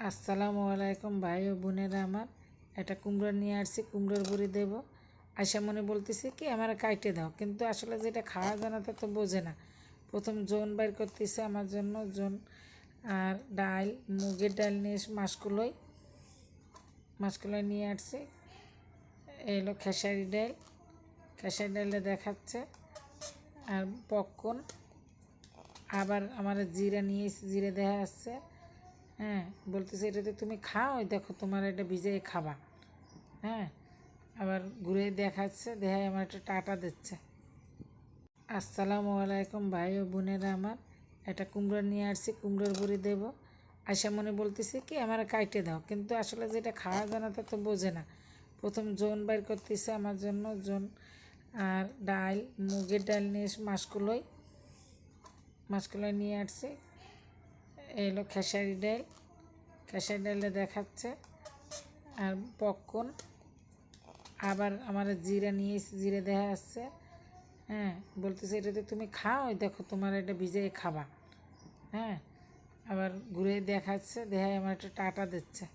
আসসালামু আলাইকুম ভাই ও বোনেরা আমার। একটা কুমড়ো নিয়ে আসছি, কুমড়োর বড়ি দেব। আয়সা মনে বলতেছে কি আমার কাইটে দাও, কিন্তু আসলে যেটা খাওয়া যায় না তা তো বোঝে না। প্রথম জোন বাইর করতেছে আমার জন্য, জোন আর ডাল, মুগের ডাল নিয়ে মাসকলাই নিয়ে আসছি। এলো খেসারি ডাল, খেসারি ডালটা দেখাচ্ছে, আর পপকর্ন। আবার আমার জিরা নিয়ে এসে জিরে দেখা যাচ্ছে। হ্যাঁ, বলতেছে এটাতে তুমি খাও, দেখো তোমার এটা ভিজিয়ে খাবা। হ্যাঁ, আবার ঘুরে দেখাচ্ছে, দেখায় আমার একটা টাটা দিচ্ছে। আসসালামু আলাইকুম ভাই ও বোনেরা আমার। একটা কুমড়ো নিয়ে আসছি, কুমড়োর বড়ি দেব। আয়সা মনে বলতেছে কি আমার কাইটে দাও, কিন্তু আসলে যেটা খাওয়া যায় না তা তো বোঝে না। প্রথম জোন বাইর করতেছে আমার জন্য, জোন আর ডাল, মুগের ডাল নিয়ে মাসকলাই নিয়ে আসছি। এলো খেসারি ডাল, খেসারি ডালটা দেখাচ্ছে, আর পপকর্ন। আবার আমার জিরা নিয়ে এসে জিরে দেখা যাচ্ছে। হ্যাঁ, বলতেছে এটাতে তুমি খাও, দেখো তোমার এটা ভিজিয়ে খাবা। হ্যাঁ, আবার ঘুরে দেখাচ্ছে, দেখায় আমার একটা টাটা দিচ্ছে।